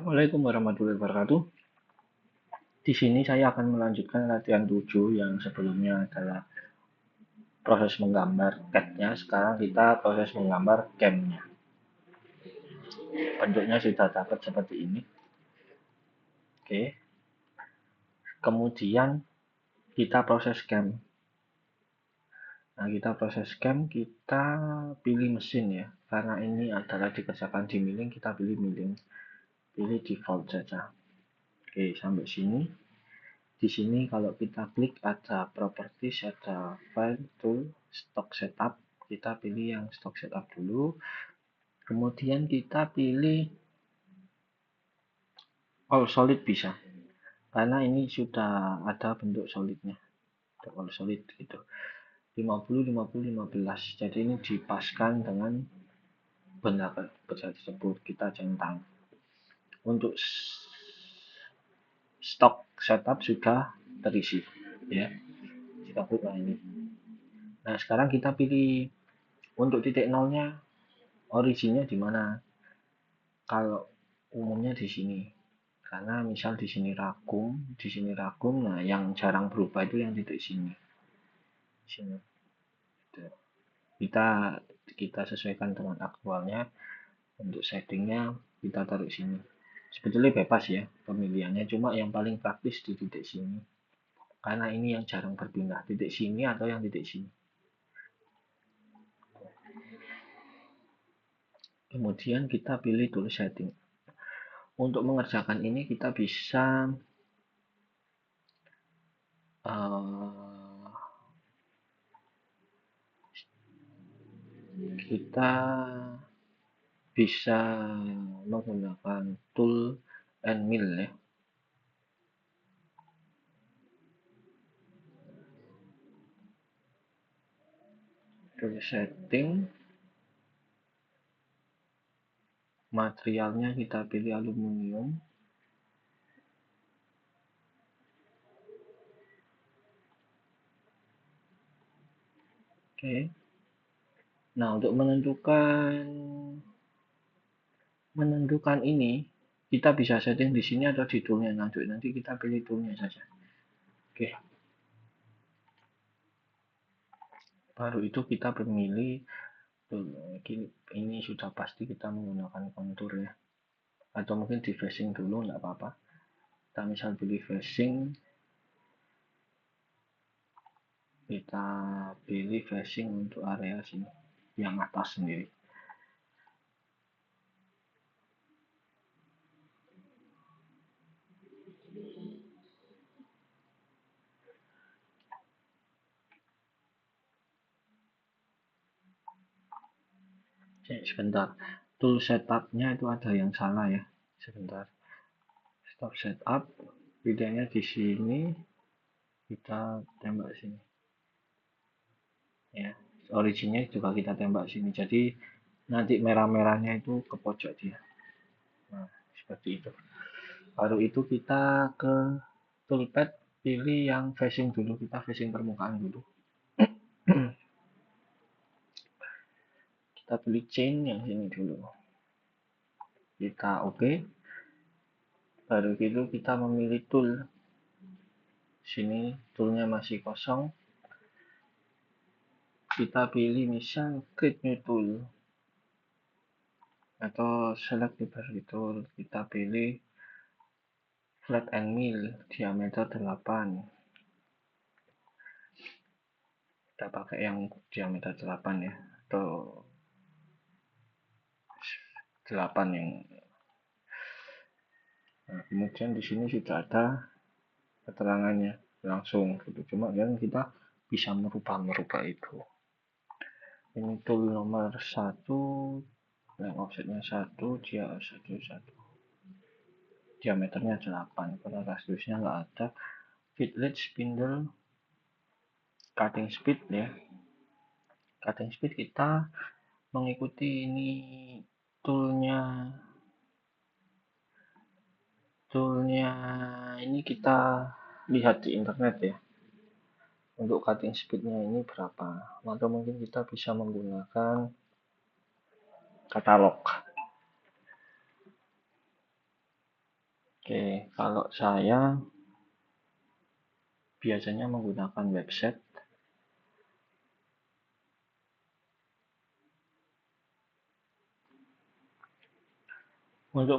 Assalamualaikum warahmatullahi wabarakatuh. Di sini saya akan melanjutkan latihan 7 yang sebelumnya adalah proses menggambar CAD-nya. Sekarang kita proses menggambar CAM-nya. Bentuknya sudah dapat seperti ini. Oke. Kemudian kita proses CAM. Nah, kita proses CAM, kita pilih mesin ya. Karena ini adalah dikerjakan di milling, kita pilih milling. Pilih default saja. Oke, sampai sini. Di sini kalau kita klik ada properties, ada file, tool, stock setup. Kita pilih yang stock setup dulu. Kemudian kita pilih all solid bisa. Karena ini sudah ada bentuk solidnya. All solid gitu. 50, 50, 15. Jadi ini dipaskan dengan benda tersebut. Kita centang. Untuk stock setup sudah terisi. Ya. Kita buka ini. Nah, sekarang kita pilih untuk titik nolnya, originnya di mana? Kalau umumnya di sini. Karena misal di sini ragum, nah yang jarang berubah itu yang titik sini. Sini. Kita sesuaikan dengan aktualnya. Untuk settingnya kita taruh sini. Sebetulnya bebas ya pemilihannya, cuma yang paling praktis di titik sini. Karena ini yang jarang berpindah, titik sini atau yang titik sini. Kemudian kita pilih tool setting. Untuk mengerjakan ini kita bisa kita bisa menggunakan tool and mill ya. Tool setting, materialnya kita pilih aluminium. Oke. Nah, untuk menentukan ini, kita bisa setting di sini atau di toolnya. Nanti kita pilih toolnya saja. Oke. Baru itu kita memilih ini sudah pasti kita menggunakan kontur ya. Atau mungkin di facing dulu, nggak apa-apa. Kita misal pilih facing, kita pilih facing untuk area sini, yang atas sendiri. Sebentar, tool setupnya itu ada yang salah ya. Sebentar, stop setup, bedanya di sini, kita tembak sini. Ya, originnya juga kita tembak sini. Jadi nanti merah-merahnya itu ke pojok dia. Nah, seperti itu. Baru itu kita ke toolpad, pilih yang facing dulu, kita facing permukaan dulu. Kita pilih chain yang sini dulu. Kita oke. Baru itu kita memilih tool. Sini toolnya masih kosong. Kita pilih misal create new tool atau select library tool. Kita pilih flat and mill diameter 8. Kita pakai yang diameter 8 ya, atau 8 yang. Nah, kemudian di sini sudah ada keterangannya langsung gitu. Cuma kan kita bisa merubah itu. Ini tool nomor 1, yang offsetnya 1, dia 1, diameternya 8, pada radiusnya nggak ada. Fit lead, spindle, cutting speed ya. Cutting speed kita mengikuti ini toolnya ini kita lihat di internet ya. Untuk cutting speednya ini berapa, atau mungkin kita bisa menggunakan katalog. Oke, kalau saya biasanya menggunakan website. Untuk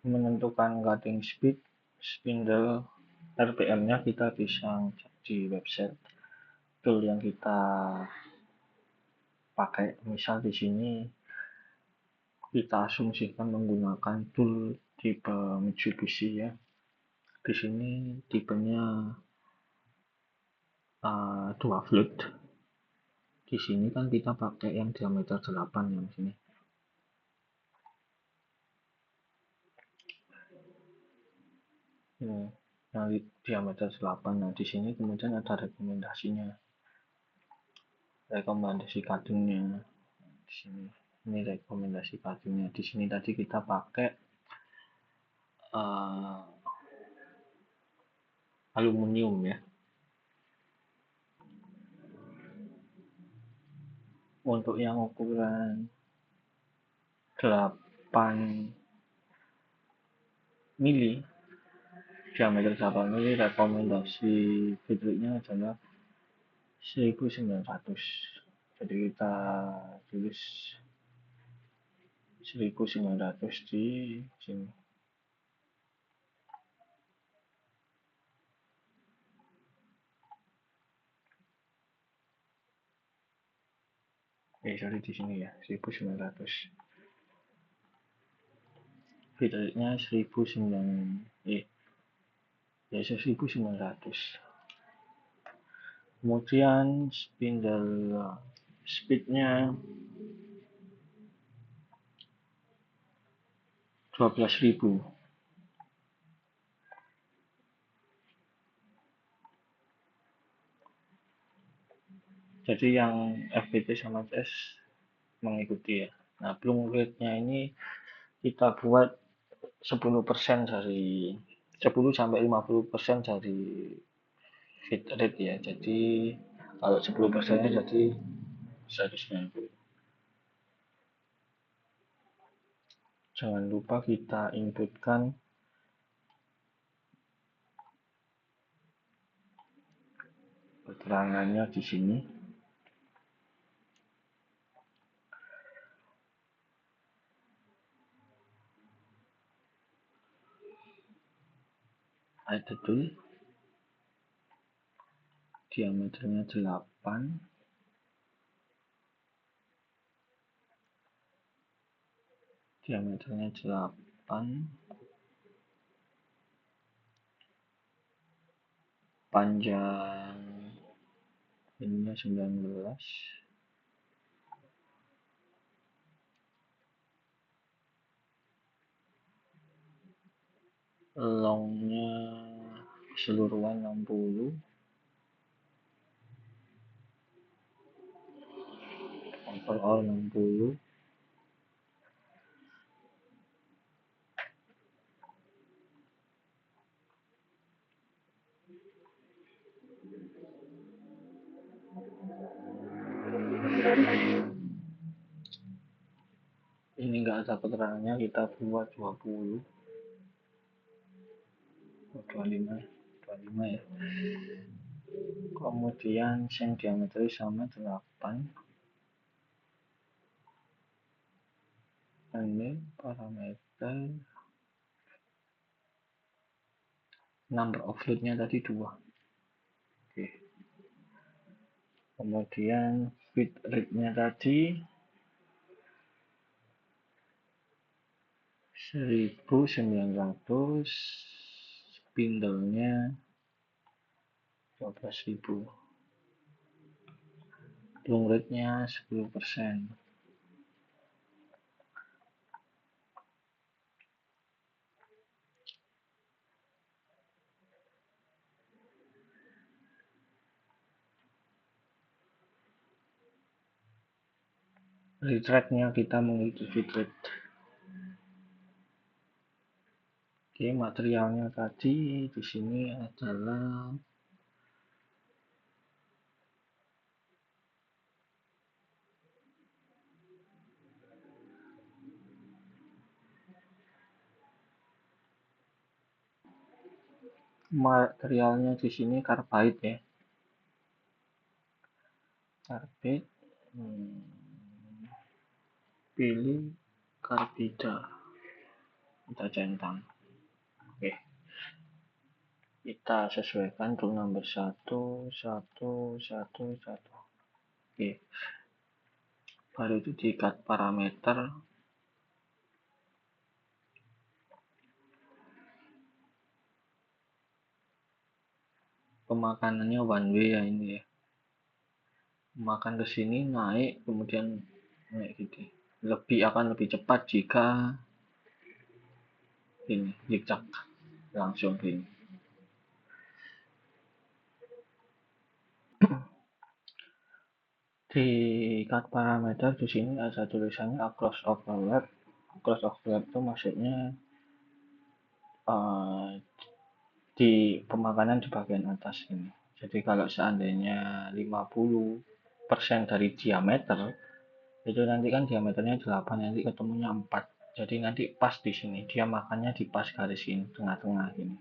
menentukan cutting speed, spindle, RPM-nya kita bisa cek di website. Tool yang kita pakai, misal di sini kita asumsikan menggunakan tool tipe Mitsubishi ya. Di sini tipenya 2 flute. Di sini kan kita pakai yang diameter 8 yang sini. Ini yang diameter 8. Nah, di sini kemudian ada rekomendasinya. Rekomendasi cuttingnya di sini. Ini rekomendasi cuttingnya. Di sini tadi kita pakai aluminium ya. Untuk yang ukuran 8 mili, diameter 8 mili, rekomendasi fitriknya adalah 1900. Jadi kita tulis 1900 di sini. Sorry, di sini ya, 1900. Fitriknya 1900. Kemudian spindle speednya 12.000. Jadi yang FPT sama CS mengikuti ya. Nah, bloom rate-nya ini kita buat 10% dari 10 sampai 50% dari feed rate ya. Jadi kalau 10%-nya jadi 190. Jangan lupa kita inputkan keterangannya di sini. Ada tool diameternya 8, diameternya 8, panjang ininya 19, longnya keseluruhan 60, overall 60. Ini enggak ada keterangannya, kita buat 20, 25 ya. Kemudian yang diameter sama 8. Ini parameter number of load-nya tadi 2. Oke. Kemudian feed rate-nya tadi 1900, spindle-nya 12.000. Bloom rate-nya 10%. Retract-nya kita mengikuti feed rate. Oke, materialnya tadi di sini adalah Materialnya di sini karbid ya, karbid. Pilih karbida, kita centang. Oke, kita sesuaikan rule number 1. Oke, baru itu diikat parameter. Pemakanannya one way ya ini ya, makan ke sini naik kemudian naik gitu, akan lebih cepat jika ini zigzag langsung gini. Di cut parameter di sini ada tulisannya across overlap. Across overlap itu maksudnya di pemakanan di bagian atas ini. Jadi kalau seandainya 50% dari diameter, itu nanti kan diameternya 8, nanti ketemunya 4. Jadi nanti pas di sini, dia makannya di pas garis ini, tengah-tengah ini.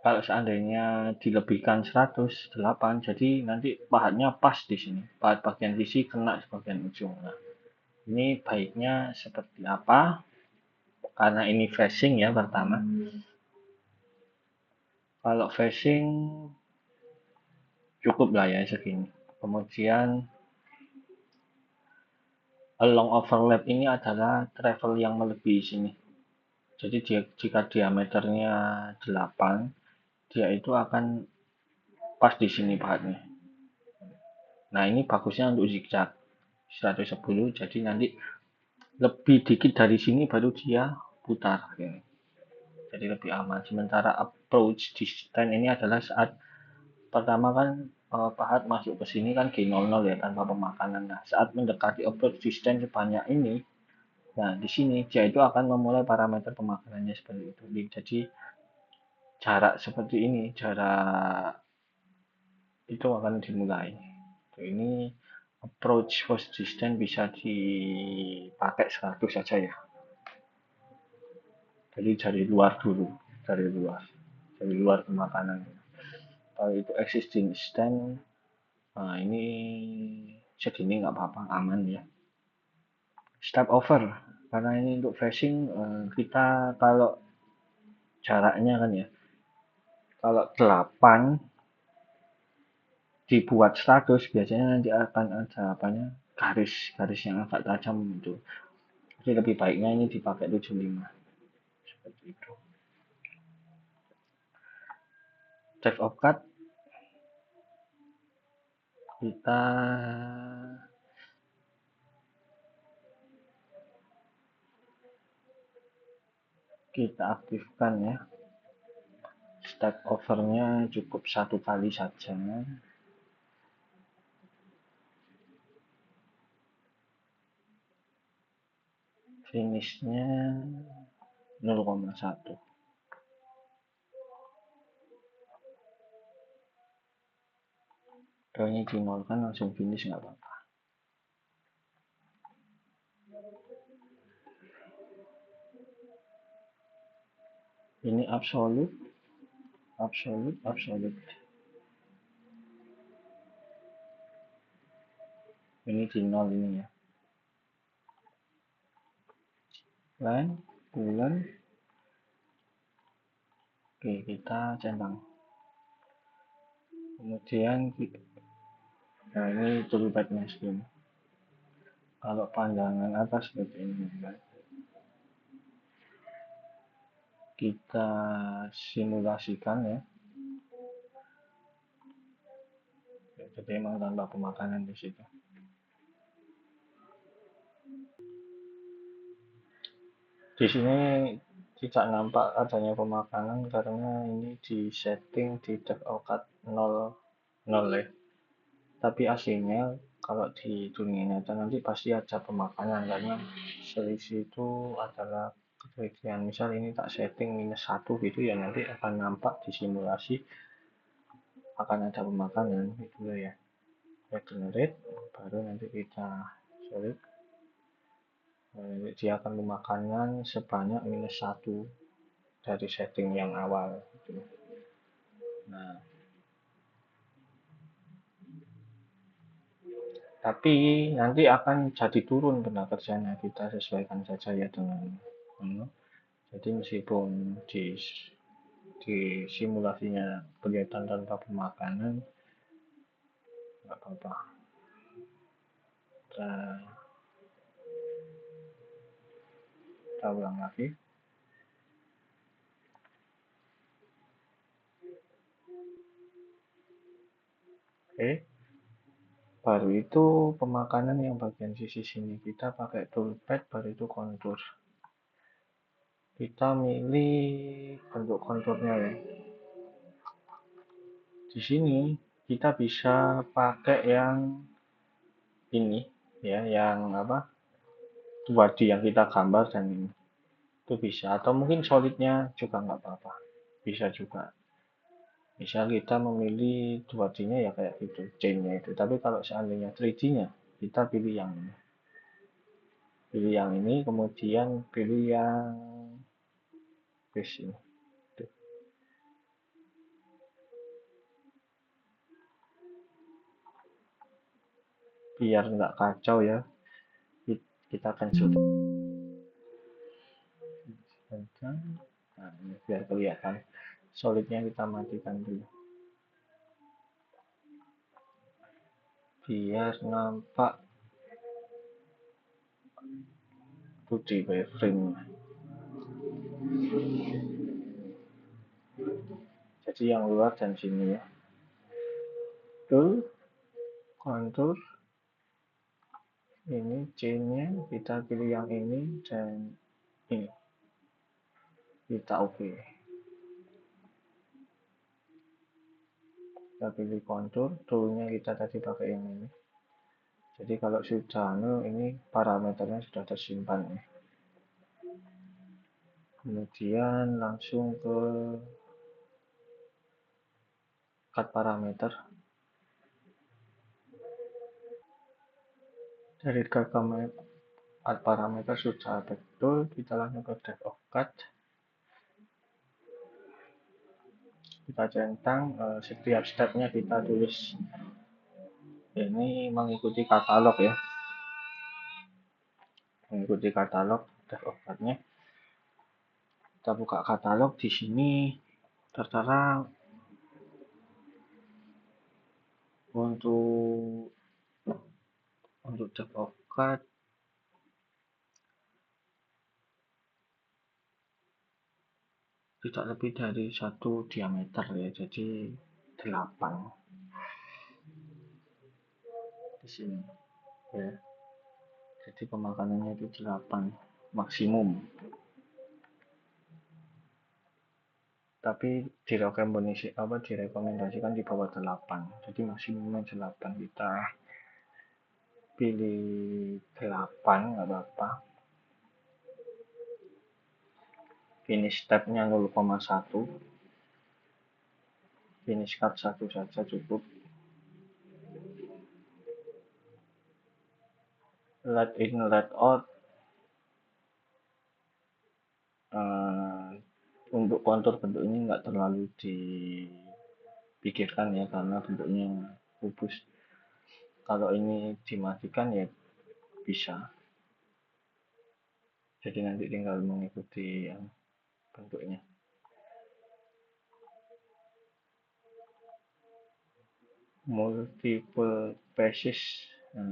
Kalau seandainya dilebihkan 108, jadi nanti pahatnya pas di sini. Pahat bagian sisi kena di bagian ujung. Nah, ini baiknya seperti apa? Karena ini facing ya pertama. Kalau facing cukup lah ya segini. Kemudian long overlap ini adalah travel yang melebihi sini. Jadi jika diameternya 8, dia itu akan pas di sini pahatnya. Nah, ini bagusnya untuk zigzag 110, jadi nanti lebih dikit dari sini baru dia putar. Jadi lebih aman. Sementara approach distance ini adalah saat pertama kan pahat masuk ke sini kan G00 ya tanpa pemakanan. Nah, saat mendekati approach distance sebanyak ini, nah di sini dia itu akan memulai parameter pemakanannya seperti itu. Jadi jarak seperti ini, jarak itu akan dimulai. Ini approach post distance bisa dipakai 100 saja ya. Jadi dari luar dulu, dari luar pemakanan. Kalau itu existing stand, nah ini segini nggak apa-apa, aman ya. Step over, karena ini untuk facing, kita kalau jaraknya kan ya, kalau 8 dibuat 100 biasanya nanti akan ada apanya, garis yang agak tajam itu. Jadi lebih baiknya ini dipakai 75 seperti itu. Depth of cut kita aktifkan ya. Step overnya cukup 1 kali saja. Finishnya 0,1. Kalau ini dinolkan langsung finish nggak apa-apa. Ini absolute. Ini di 0 ini ya. Line, bulan. Oke, kita centang. Kemudian nah ini tool path-nya segini. Kalau pandangan atas seperti ini kan. Kita simulasikan ya. Jadi emang tanpa pemakanan di situ. Di sini tidak nampak adanya pemakanan karena ini di setting di depth of cut 0 ya. Tapi aslinya kalau di dunia nyata nanti pasti ada pemakanan karena selisih itu adalah ketelitian. Misal ini tak setting -1 gitu ya, nanti akan nampak di simulasi akan ada pemakanan gitu ya. Regenerate, baru nanti kita select, dia akan pemakanan sebanyak -1. dari setting yang awal gitu. Nah, tapi nanti akan jadi turun tenaga kerjanya, kita sesuaikan saja ya dengan jadi meskipun di simulasinya kelihatan tanpa pemakanan, nggak apa-apa. Kita ulang lagi. Oke. Baru itu pemakanan yang bagian sisi sini, kita pakai toolpad, baru itu kontur. Kita milih bentuk konturnya ya. Di sini kita bisa pakai yang ini ya, yang apa, 2D yang kita gambar dan ini. Itu bisa, atau mungkin solidnya juga nggak apa-apa, bisa juga. Misal kita memilih 2D-nya ya kayak gitu, chain-nya itu. Tapi kalau seandainya 3D-nya, kita pilih yang ini. Pilih yang ini, kemudian pilih yang base ini. Tuh. Biar nggak kacau ya, kita cancel. Nah, ini biar kelihatan. Solidnya kita matikan dulu. Biar nampak 2D wireframe. Jadi yang luar dan sini ya. Tool, kontur, ini chain-nya, kita pilih yang ini dan ini. Kita oke. Kita pilih kontur, toolnya kita tadi pakai yang ini. Jadi kalau sudah ini parameternya sudah tersimpan ya. Kemudian langsung ke cut parameter. Dari cut parameter sudah betul, kita langsung ke depth of cut. Kita centang, setiap stepnya kita tulis. Ini mengikuti katalog ya, mengikuti katalog depth of cut-nya. Kita buka katalog, di sini tertera untuk depth of cut tidak lebih dari 1 diameter ya, jadi 8 di sini ya. Jadi pemakanannya itu 8 maksimum. Tapi direkomendasikan di bawah 8. Jadi maksimumnya 8. Kita pilih 8 nggak apa-apa. Finish stepnya 0,1. Finish cut 1 saja cukup. Let in, let out. Untuk kontur bentuk ini nggak terlalu dipikirkan ya, karena bentuknya kubus. Kalau ini dimatikan ya bisa. Jadi nanti tinggal mengikuti yang bentuknya. Multiple pages,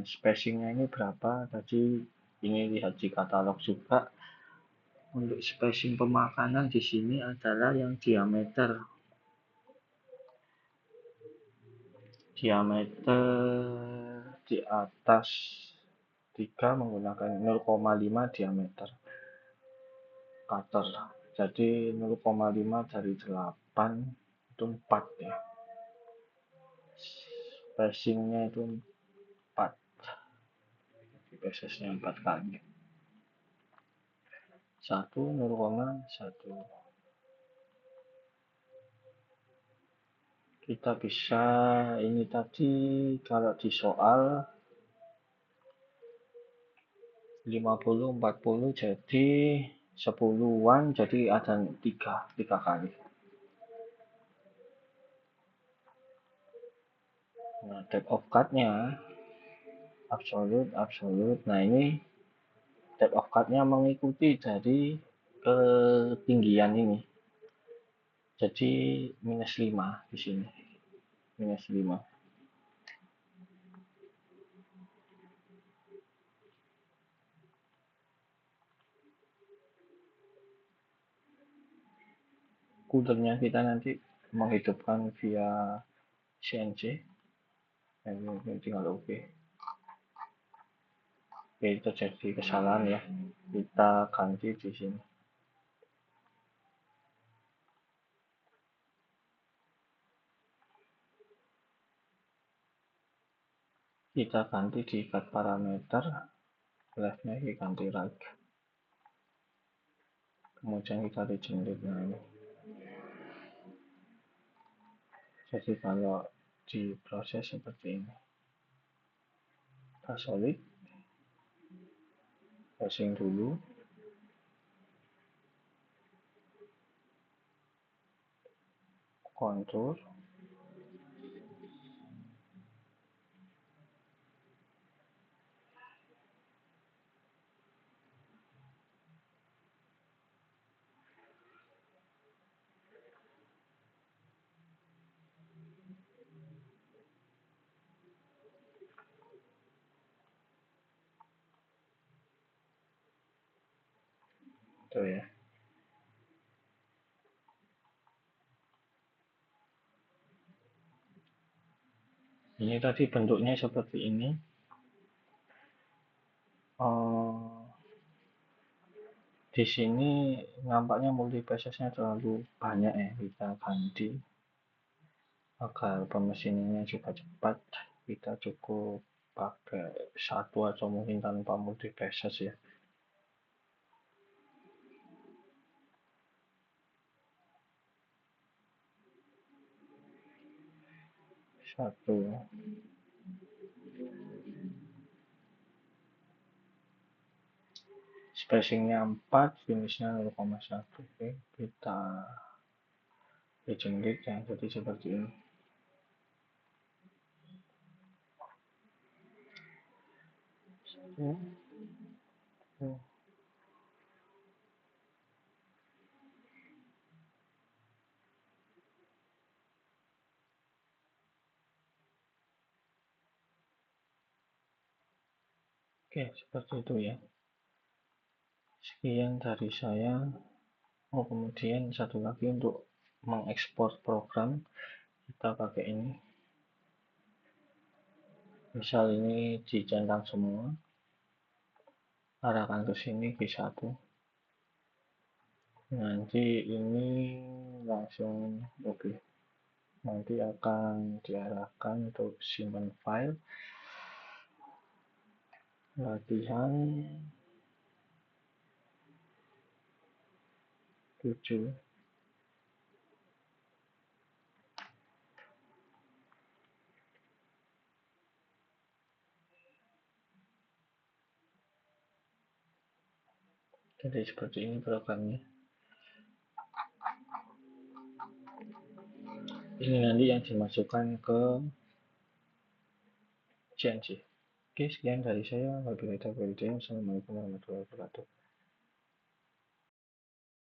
spacingnya ini berapa? Tadi ini lihat di katalog juga. Untuk spacing pemakanan di sini adalah yang diameter di atas 3 menggunakan 0,5 diameter cutter. Jadi 0,5 dari 8 itu 4 ya. Spacingnya itu 4. Passesnya 4 kali. 0,1. Kita bisa ini tadi kalau di soal 50 40 jadi 10-an, jadi ada tiga kali. Nah, depth of cut-nya absolute. Nah, ini depth of cut-nya mengikuti dari ketinggian ini. Jadi -5 di sini. -5. Coolernya kita nanti menghidupkan via CNC. Ini tinggal oke. Oke, itu jadi kesalahan ya. Kita ganti di sini. Kita ganti di cut parameter, leftnya kita ganti right. Kemudian kita regenerate. Nah, ini. Jadi kalau diproses seperti ini. Kita solid, passing dulu. Kontur. Tuh ya. Ini tadi bentuknya seperti ini. Di sini nampaknya multiprocessnya terlalu banyak ya, kita ganti agar pemesinannya juga cepat. Kita cukup pakai satu atau mungkin tanpa multiprocess ya. Satu. Spacingnya 4, finishnya 0,1. Oke, kita regenerate ya, jadi seperti ini. Oke, seperti itu ya. Sekian dari saya. Kemudian satu lagi untuk mengekspor program, kita pakai ini. Misal ini dicentang semua, arahkan ke sini G1. Nanti ini langsung oke. Nanti akan diarahkan untuk simpan file latihan 7. Jadi seperti ini programnya. Ini nanti yang dimasukkan ke CNC. Oke, sekian dari saya. Wabillahi taufiq wal hidayah. Assalamualaikum warahmatullahi wabarakatuh.